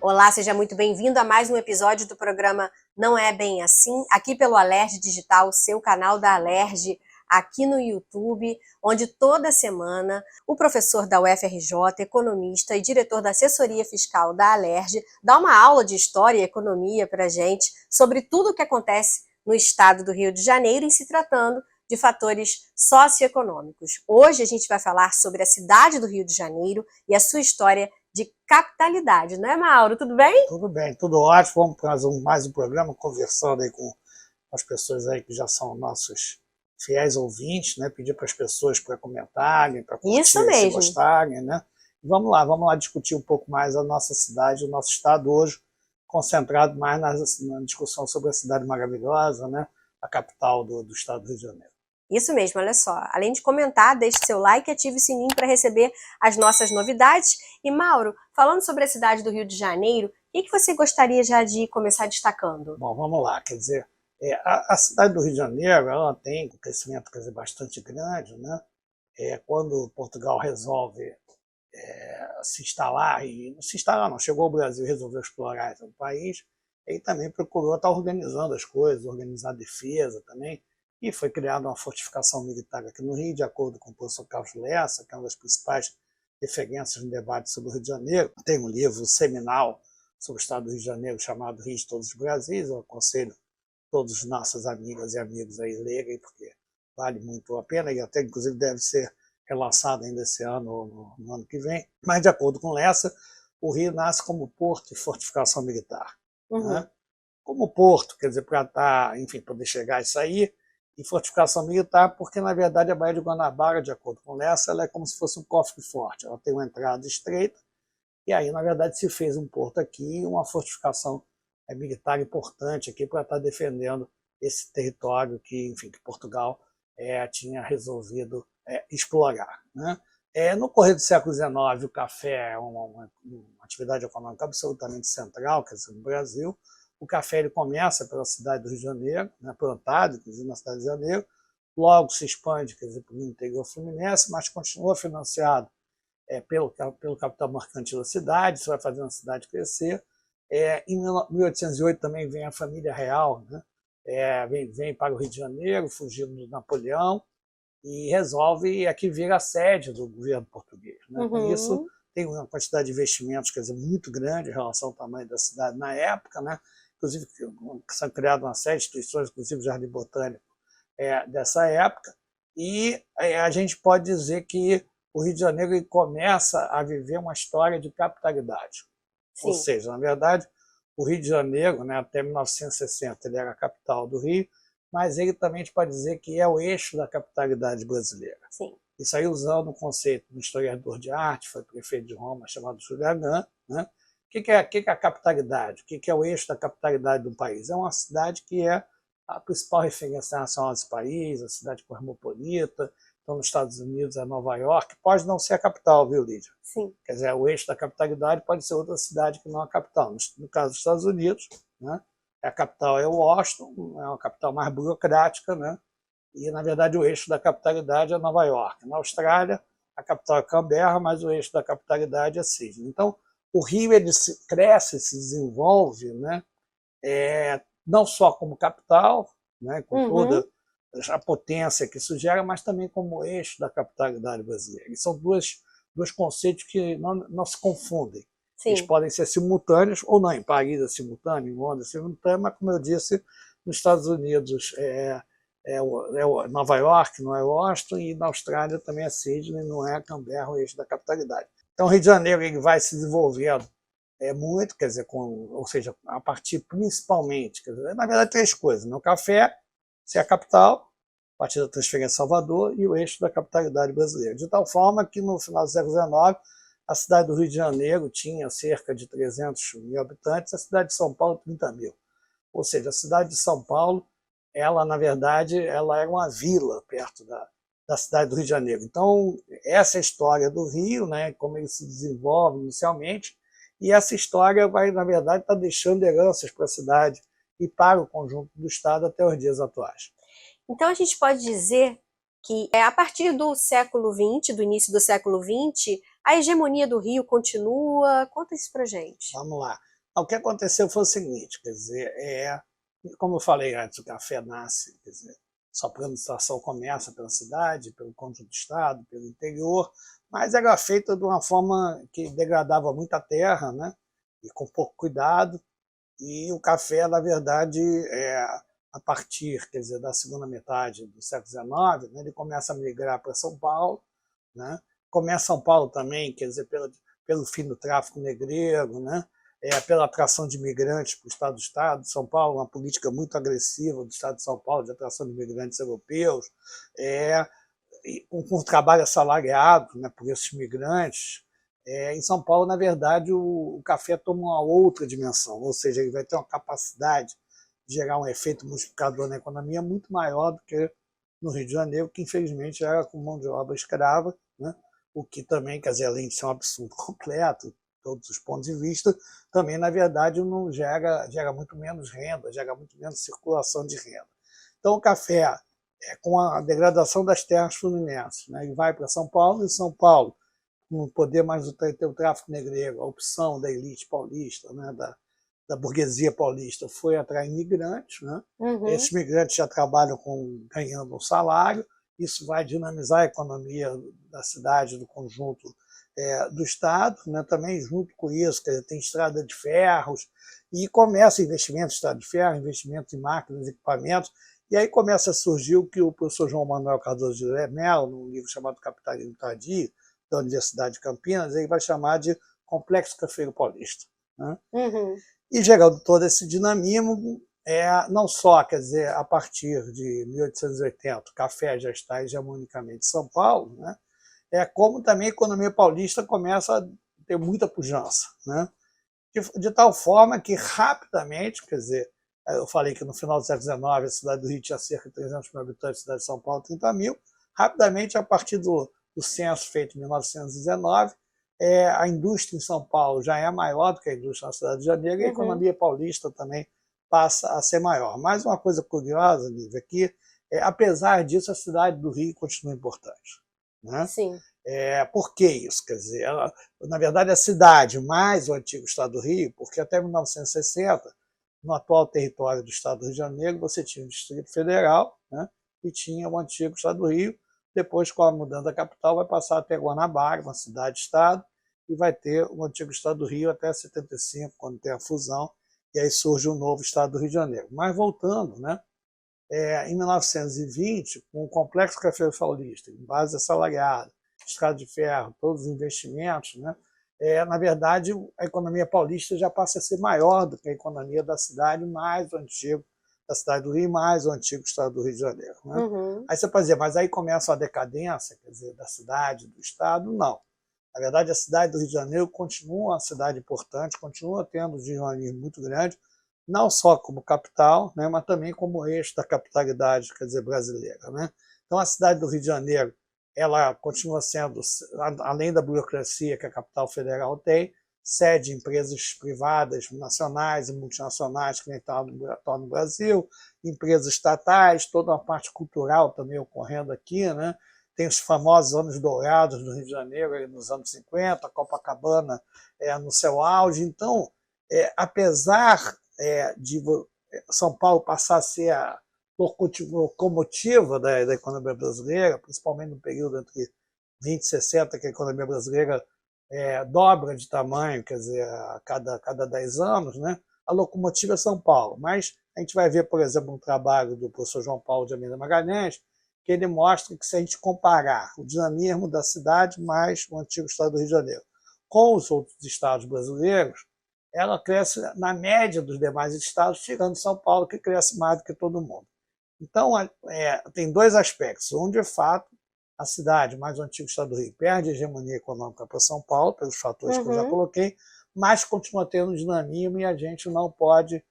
Olá, seja muito bem-vindo a mais um episódio do programa Não É Bem Assim, aqui pelo Alerj Digital, seu canal da Alerj, aqui no YouTube, onde toda semana o professor da UFRJ, economista e diretor da assessoria fiscal da Alerj, dá uma aula de história e economia para a gente sobre tudo o que acontece no estado do Rio de Janeiro em se tratando de fatores socioeconômicos. Hoje a gente vai falar sobre a cidade do Rio de Janeiro e a sua história de capitalidade, não é, Mauro? Tudo bem? Tudo bem, tudo ótimo. Vamos para mais um programa, conversando aí com as pessoas aí que já são nossos fiéis ouvintes, né? Pedir para as pessoas para comentarem, para curtir, se gostarem, né? Vamos lá discutir um pouco mais a nossa cidade, o nosso estado hoje, concentrado mais na discussão sobre a cidade maravilhosa, né? A capital do estado do Rio de Janeiro. Isso mesmo, olha só. Além de comentar, deixe seu like e ative o sininho para receber as nossas novidades. E, Mauro, falando sobre a cidade do Rio de Janeiro, o que você gostaria já de começar destacando? Bom, vamos lá. Quer dizer, a cidade do Rio de Janeiro, ela tem um crescimento, quer dizer, bastante grande, né? Quando Portugal resolve se instalar, e não se instalar não, chegou ao Brasil e resolveu explorar o país, ele também procurou estar organizando as coisas, organizar a defesa também, e foi criada uma fortificação militar aqui no Rio, de acordo com o professor Carlos Lessa, que é uma das principais referências no debate sobre o Rio de Janeiro. Tem um livro seminal sobre o estado do Rio de Janeiro, chamado Rio de Todos os Brasis. Eu aconselho todos os nossas amigas e amigos aí lerem, porque vale muito a pena, e até inclusive deve ser relançado ainda esse ano ou no ano que vem. Mas, de acordo com Lessa, o Rio nasce como porto e fortificação militar. Né? Como porto, quer dizer, para enfim, poder chegar e sair, e fortificação militar, porque, na verdade, a Baía de Guanabara, de acordo com Lessa, ela é como se fosse um cofre forte. Ela tem uma entrada estreita, e aí, na verdade, se fez um porto aqui, uma fortificação militar importante aqui para estar defendendo esse território que, enfim, que Portugal tinha resolvido explorar. Né? No correr do século XIX, o café é uma atividade econômica absolutamente central, quer dizer, no Brasil. O café ele começa pela cidade do Rio de Janeiro, né, plantado, inclusive na cidade de Janeiro, logo se expande, quer dizer, para o interior fluminense, mas continua financiado pelo capital mercantil da cidade, isso vai fazendo a cidade crescer. Em 1808 também vem a família real, né? Vem para o Rio de Janeiro, fugindo do Napoleão, e resolve aqui vir a sede do governo português. Né? Com isso, tem uma quantidade de investimentos, quer dizer, muito grande em relação ao tamanho da cidade na época, né? Inclusive, são criadas uma série de instituições, inclusive o Jardim Botânico dessa época, e a gente pode dizer que o Rio de Janeiro ele começa a viver uma história de capitalidade. Sim. Ou seja, na verdade, o Rio de Janeiro, né, até 1960, ele era a capital do Rio, mas ele também a gente pode dizer que é o eixo da capitalidade brasileira. Sim. Isso aí usando um conceito do historiador de arte, foi prefeito de Roma, chamado Júlio Agan, né? O que é a capitalidade? O que é o eixo da capitalidade do país? É uma cidade que é a principal referência nacional desse país, a cidade cosmopolita. Então, nos Estados Unidos é Nova York, pode não ser a capital, viu, Lídia? Sim. Quer dizer, o eixo da capitalidade pode ser outra cidade que não é a capital. No caso dos Estados Unidos, né, a capital é Washington, é uma capital mais burocrática, né? E, na verdade, o eixo da capitalidade é Nova York. Na Austrália, a capital é Canberra, mas o eixo da capitalidade é Sydney. Então, o Rio ele cresce, se desenvolve, né? Não só como capital, né? Com toda a potência que isso gera, mas também como eixo da capitalidade brasileira. E são dois conceitos que não se confundem. Sim. Eles podem ser simultâneos ou não. Em Paris é simultâneo, em Londres é simultâneo, mas, como eu disse, nos Estados Unidos Nova York, não é Washington, e na Austrália também é Sydney, não é Canberra, o eixo da capitalidade. Então, o Rio de Janeiro ele vai se desenvolvendo muito, quer dizer, ou seja, a partir principalmente, quer dizer, na verdade, três coisas: né? O café, ser a capital, a partir da transferência de Salvador, e o eixo da capitalidade brasileira. De tal forma que, no final do século XIX, a cidade do Rio de Janeiro tinha cerca de 300 mil habitantes, a cidade de São Paulo, 30 mil. Ou seja, a cidade de São Paulo, ela, na verdade, ela era uma vila perto da cidade do Rio de Janeiro. Então, essa é a história do Rio, né, como ele se desenvolve inicialmente, e essa história vai, na verdade, estar deixando heranças para a cidade e para o conjunto do Estado até os dias atuais. Então, a gente pode dizer que, a partir do século XX, do início do século XX, a hegemonia do Rio continua? Conta isso pra gente. Vamos lá. O que aconteceu foi o seguinte, quer dizer, como eu falei antes, o café nasce, quer dizer, sua plantação começa pela cidade, pelo conjunto do estado, pelo interior, mas era feita de uma forma que degradava muito a terra, né? E com pouco cuidado. E o café, na verdade, a partir, quer dizer, da segunda metade do século XIX, né, ele começa a migrar para São Paulo, né? Começa São Paulo também, quer dizer, pelo fim do tráfico negreiro, né? Pela atração de imigrantes para o Estado. São Paulo, uma política muito agressiva do Estado de São Paulo de atração de imigrantes europeus, com trabalho assalariado, né, por esses imigrantes. Em São Paulo, na verdade, o café toma uma outra dimensão, ou seja, ele vai ter uma capacidade de gerar um efeito multiplicador na economia muito maior do que no Rio de Janeiro, que infelizmente era com mão de obra escrava, né? O que também, quer dizer, além de ser um absurdo completo, todos os pontos de vista, também, na verdade, não gera muito menos renda, gera muito menos circulação de renda. Então, o café, com a degradação das terras fluminenses, né, ele vai para São Paulo, e São Paulo, não poder mais ter o tráfico negreiro, a opção da elite paulista, né, da burguesia paulista, foi atrair imigrantes. Né? Esses imigrantes já trabalham ganhando um salário, isso vai dinamizar a economia da cidade, do conjunto do Estado, né? Também junto com isso, quer dizer, tem estrada de ferros, e começa investimento em estrada de ferro, investimento em máquinas, equipamentos, e aí começa a surgir o que o professor João Manuel Cardoso de Mello, num livro chamado Capitalismo Tardio, da Universidade de Campinas, ele vai chamar de Complexo Cafeiro Paulista. Né? E gerando todo esse dinamismo, não só, quer dizer, a partir de 1880, o café já está hegemonicamente em São Paulo, né? Como também a economia paulista começa a ter muita pujança, né? De tal forma que rapidamente, quer dizer, eu falei que no final do século XIX a cidade do Rio tinha cerca de 300 mil habitantes, a cidade de São Paulo 30 mil, rapidamente, a partir do censo feito em 1919, a indústria em São Paulo já é maior do que a indústria na cidade de Janeiro, e a economia paulista também passa a ser maior. Mais uma coisa curiosa, Lívia, aqui, apesar disso, a cidade do Rio continua importante. Né? Sim. Por que isso? Quer dizer, na verdade, a cidade mais o antigo Estado do Rio, porque até 1960, no atual território do Estado do Rio de Janeiro, você tinha o Distrito Federal, né? E tinha o antigo Estado do Rio. Depois, com a mudança da capital, vai passar a ter Guanabara, uma cidade-estado, e vai ter o antigo Estado do Rio até 75, quando tem a fusão, e aí surge o novo Estado do Rio de Janeiro. Mas voltando, né? Em 1920, com o Complexo Cafeiro Paulista, em base assalariada, estrada de ferro, todos os investimentos, né? Na verdade, a economia paulista já passa a ser maior do que a economia da cidade mais o antigo, da cidade do Rio, mais o antigo Estado do Rio de Janeiro. Né? Aí você pode dizer, mas aí começa a decadência, quer dizer, da cidade, do Estado? Não. Na verdade, a cidade do Rio de Janeiro continua uma cidade importante, continua tendo um dinamismo muito grande, não só como capital, né, mas também como eixo da capitalidade, quer dizer, brasileira. Né? Então, a cidade do Rio de Janeiro, ela continua sendo, além da burocracia que a capital federal tem, sede de empresas privadas, nacionais e multinacionais que nem estão no Brasil, empresas estatais, toda uma parte cultural também ocorrendo aqui, né? Tem os famosos anos dourados do Rio de Janeiro, nos anos 50, Copacabana no seu auge. Então, apesar de São Paulo passar a ser a locomotiva da economia brasileira, principalmente no período entre 20 e 60, que a economia brasileira dobra de tamanho, quer dizer, a cada 10 anos, né? A locomotiva é São Paulo. Mas a gente vai ver, por exemplo, um trabalho do professor João Paulo de Almeida Magalhães, que ele mostra que, se a gente comparar o dinamismo da cidade mais o antigo estado do Rio de Janeiro com os outros estados brasileiros, ela cresce na média dos demais estados, tirando São Paulo, que cresce mais do que todo mundo. Então, tem dois aspectos. Um, de fato, a cidade, mais o antigo estado do Rio, perde a hegemonia econômica para São Paulo, pelos fatores que eu já coloquei, mas continua tendo dinamismo, e a gente não pode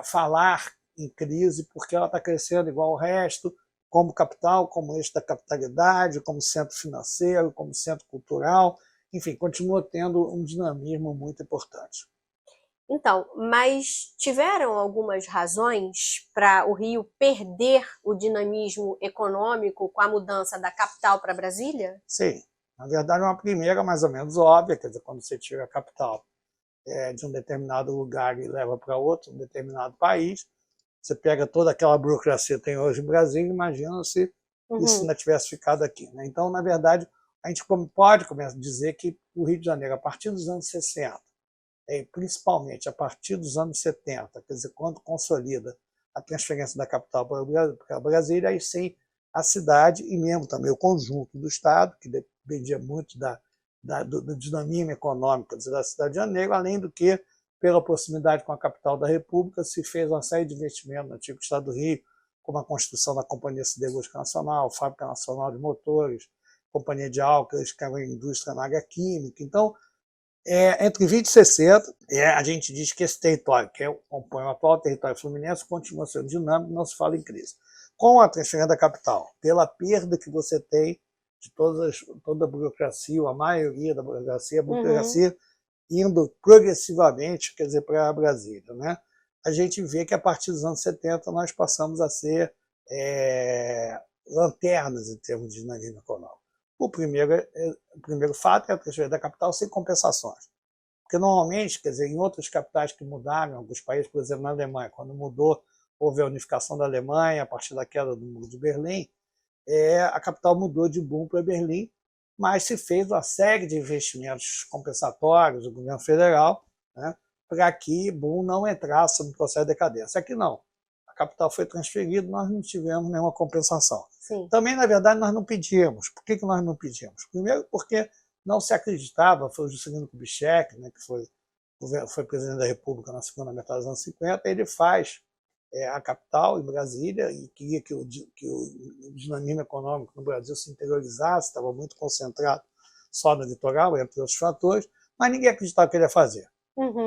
falar em crise, porque ela está crescendo igual o resto, como capital, como eixo da capitalidade, como centro financeiro, como centro cultural, enfim, continua tendo um dinamismo muito importante. Então, mas tiveram algumas razões para o Rio perder o dinamismo econômico com a mudança da capital para Brasília? Sim, na verdade é uma primeira mais ou menos óbvia, quer dizer, quando você tira a capital de um determinado lugar e leva para outro, um determinado país. Você pega toda aquela burocracia que tem hoje em Brasília, imagina se isso ainda tivesse ficado aqui, né? Então, na verdade, a gente pode começar a dizer que o Rio de Janeiro, a partir dos anos 60, principalmente a partir dos anos 70, quer dizer, quando consolida a transferência da capital para Brasília, aí sim a cidade e mesmo também o conjunto do Estado, que dependia muito do dinamismo econômico da cidade de Janeiro, além do que, pela proximidade com a capital da República, se fez uma série de investimentos no antigo Estado do Rio, como a construção da Companhia Siderúrgica Nacional, Fábrica Nacional de Motores, Companhia de Álcares, que é uma indústria na área química. Então, entre 20 e 60, a gente diz que esse território, que compõe o atual território fluminense, continua sendo dinâmico, não se fala em crise. Com a transferência da capital, pela perda que você tem de toda a burocracia, ou a maioria da burocracia, a burocracia indo progressivamente, quer dizer, para Brasília, né? A gente vê que a partir dos anos 70 nós passamos a ser lanternas em termos de dinamismo econômico. O primeiro fato é a transferência da capital sem compensações. Porque normalmente, quer dizer, em outras capitais que mudaram, em alguns países, por exemplo, na Alemanha, quando mudou, houve a unificação da Alemanha a partir da queda do Muro de Berlim, a capital mudou de Bonn para Berlim, mas se fez uma série de investimentos compensatórios do governo federal, né, para que Bonn não entrasse no processo de decadência. Aqui não. A capital foi transferida, nós não tivemos nenhuma compensação. Sim. Também, na verdade, nós não pedimos. Por que nós não pedimos? Primeiro, porque não se acreditava, foi o Juscelino Kubitschek, né, que foi presidente da República na segunda metade dos anos 50, ele faz a capital, em Brasília, e queria que o dinamismo econômico no Brasil se interiorizasse, estava muito concentrado só no litoral, entre outros fatores, mas ninguém acreditava que ele ia fazer.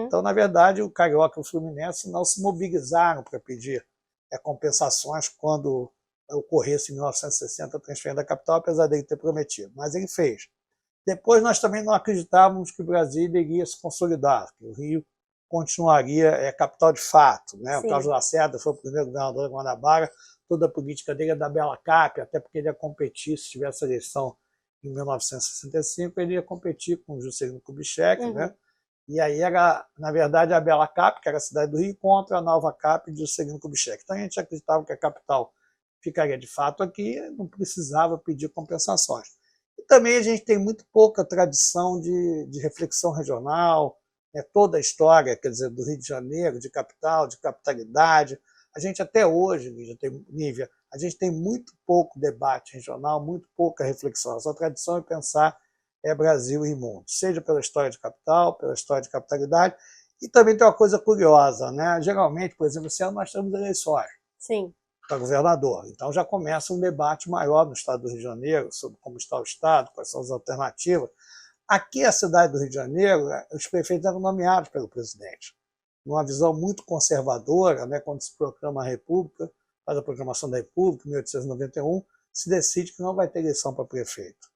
Então, na verdade, o Carioca e o Fluminense não se mobilizaram para pedir compensações quando ocorresse em 1960 a transferência da capital, apesar dele ter prometido, mas ele fez. Depois nós também não acreditávamos que Brasília iria se consolidar, que o Rio continuaria capital de fato, né? O Carlos Lacerda foi o primeiro governador da Guanabara, toda a política dele é da Bela Cap, até porque ele ia competir, se tivesse eleição em 1965, ele ia competir com o Juscelino Kubitschek, né? E aí era, na verdade, a Bela Cap, que era a cidade do Rio, contra a Nova Cap de Juscelino Kubitschek. Então a gente acreditava que a capital ficaria de fato aqui, não precisava pedir compensações. E também a gente tem muito pouca tradição de reflexão regional, toda a história, quer dizer, do Rio de Janeiro, de capital, de capitalidade. A gente até hoje, Nívia, a gente tem muito pouco debate regional, muito pouca reflexão. A sua tradição é pensar Brasil e mundo, seja pela história de capital, pela história de capitalidade. E também tem uma coisa curiosa, né? Geralmente, por exemplo, esse ano nós temos eleições para governador. Então já começa um debate maior no estado do Rio de Janeiro sobre como está o estado, quais são as alternativas. Aqui, a cidade do Rio de Janeiro, os prefeitos eram nomeados pelo presidente. Numa visão muito conservadora, né, quando se proclama a República, faz a proclamação da República, em 1891, se decide que não vai ter eleição para prefeito.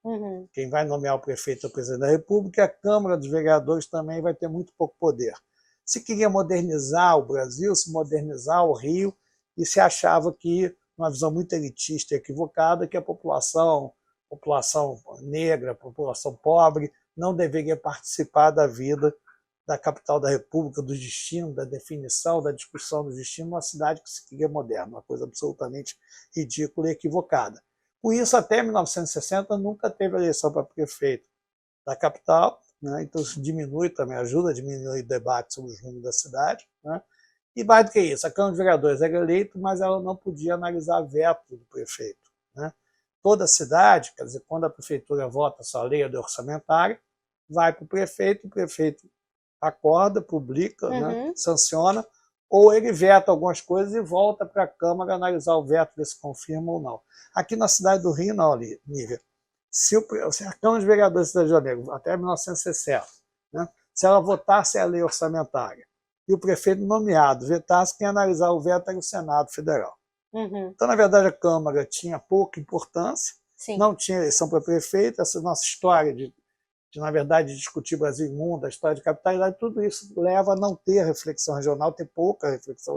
Quem vai nomear o prefeito é o presidente da República, e a Câmara dos Vereadores também vai ter muito pouco poder. Se queria modernizar o Brasil, se modernizar o Rio, e se achava que, uma visão muito elitista e equivocada, que a população negra, a população pobre, não deveria participar da vida da capital da República, do destino, da definição, da discussão do destino, uma cidade que se queria moderna, uma coisa absolutamente ridícula e equivocada. Com isso, até 1960, nunca teve eleição para prefeito da capital, né? Então isso diminui também, ajuda a diminuir o debate sobre os rumos da cidade, né? E mais do que isso, a Câmara de Vereadores era eleita, mas ela não podia analisar veto do prefeito, né? Toda a cidade, quer dizer, quando a prefeitura vota sua lei orçamentária, vai para o prefeito acorda, publica, né, sanciona, ou ele veta algumas coisas e volta para a Câmara analisar o veto, ver se confirma ou não. Aqui na cidade do Rio, não, Nívia. Se a Câmara de Vereadores de Cidade de Janeiro, até 1960, né, se ela votasse a lei orçamentária e o prefeito nomeado vetasse, quem analisar o veto era o Senado Federal. Então, na verdade, a Câmara tinha pouca importância, não tinha eleição para prefeito, essa nossa história de, na verdade, discutir Brasil e mundo, a história de capitalidade, tudo isso leva a não ter reflexão regional, ter pouca reflexão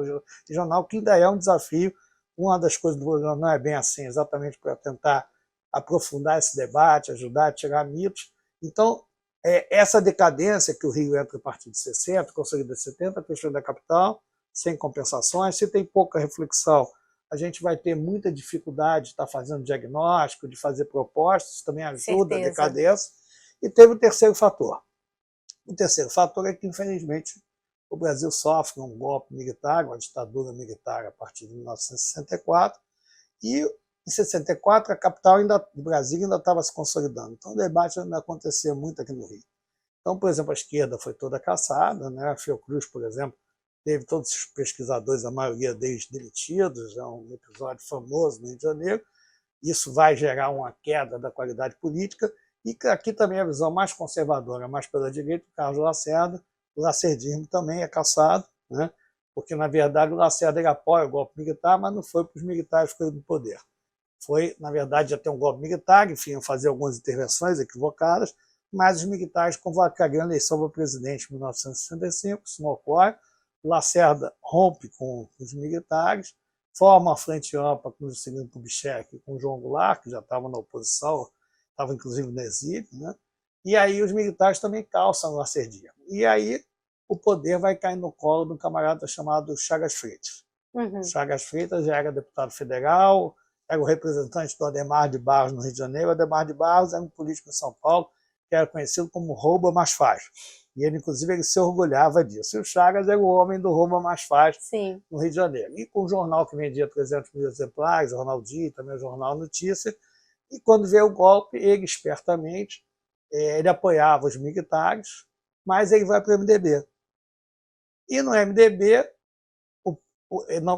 regional, que ainda é um desafio. Uma das coisas do programa Não É Bem Assim, exatamente para tentar aprofundar esse debate, ajudar a tirar mitos. Então, essa decadência que o Rio entra a partir de 60, consolida 70, fechou da capital, sem compensações. Se tem pouca reflexão, a gente vai ter muita dificuldade de estar fazendo diagnóstico, de fazer propostas, isso também ajuda a decadência. E teve o terceiro fator. O terceiro fator é que, infelizmente, o Brasil sofre um golpe militar, uma ditadura militar a partir de 1964, e em 64 a capital de Brasília ainda estava se consolidando. Então o debate ainda acontecia muito aqui no Rio. Então, por exemplo, a esquerda foi toda caçada, né? A Fiocruz, por exemplo, teve todos os pesquisadores, a maioria deles demitidos, é um episódio famoso no Rio de Janeiro. Isso vai gerar uma queda da qualidade política, e aqui também a visão mais conservadora, mais pela direita, o Carlos Lacerda, o lacerdismo também é caçado, né? Porque, na verdade, o Lacerda ele apoia o golpe militar, mas não foi para os militares que foram no poder. Foi, na verdade, já ter um golpe militar, enfim, fazer algumas intervenções equivocadas, mas os militares convocariam a eleição para presidente em 1965, isso não ocorre. O Lacerda rompe com os militares, forma uma frente ampla com o Juscelino Kubitschek e com o João Goulart, que já estava na oposição, estava inclusive no exílio, né? E aí os militares também calçam o lacerdismo. E aí o poder vai cair no colo de um camarada chamado Chagas Freitas. Chagas Freitas já era deputado federal, era o representante do Adhemar de Barros no Rio de Janeiro. O Adhemar de Barros era um político em São Paulo que era conhecido como rouba mais faz. E ele, inclusive, ele se orgulhava disso. E o Chagas era o homem do rouba mais faz no Rio de Janeiro. E com um jornal que vendia 300 mil exemplares, o Jornal Dia, também o Jornal Notícia. E quando veio o golpe, ele, espertamente, ele apoiava os militares, mas ele vai para o MDB. E no MDB,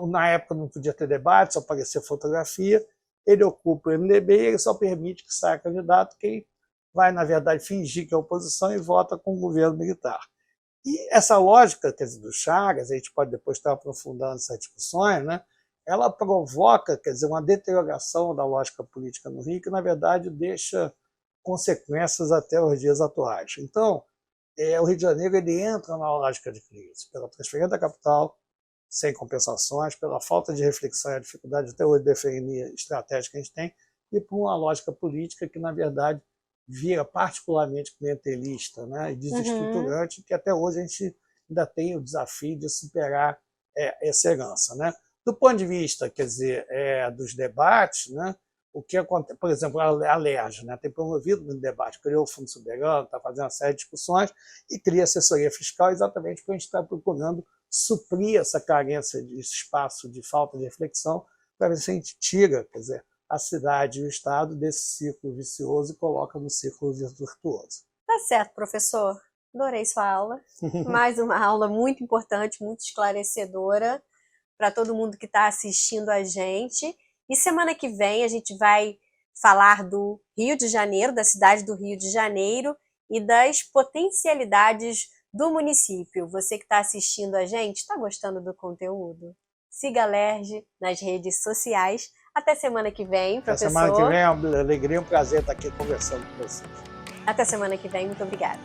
na época não podia ter debate, só aparecia fotografia, ele ocupa o MDB e ele só permite que saia candidato quem vai, na verdade, fingir que é oposição e vota com o governo militar. E essa lógica, quer dizer, do Chagas, a gente pode depois estar aprofundando essas discussões, né? Ela provoca, quer dizer, uma deterioração da lógica política no Rio, que, na verdade, deixa consequências até os dias atuais. Então, o Rio de Janeiro ele entra na lógica de crise, pela transferência da capital, sem compensações, pela falta de reflexão e a dificuldade até hoje de definir estratégia que a gente tem, e por uma lógica política que, na verdade, vira particularmente clientelista, né, e desestruturante, que até hoje a gente ainda tem o desafio de superar essa herança, né? Do ponto de vista, quer dizer, dos debates, né, o que acontece, por exemplo, a LERJ, né, tem promovido no debate, criou o Fundo Soberano, está fazendo uma série de discussões e cria assessoria fiscal exatamente porque a gente está procurando suprir essa carência de espaço de falta de reflexão para ver se a gente tira, quer dizer, a cidade e o Estado desse ciclo vicioso e coloca no ciclo virtuoso. Tá certo, professor. Adorei sua aula. Mais uma aula muito importante, muito esclarecedora para todo mundo que está assistindo a gente. E semana que vem a gente vai falar do Rio de Janeiro, da cidade do Rio de Janeiro e das potencialidades do município. Você que está assistindo a gente, está gostando do conteúdo? Siga a LERJ nas redes sociais. Até semana que vem, professor. Até semana que vem, é uma alegria, um prazer estar aqui conversando com vocês. Até semana que vem, muito obrigada.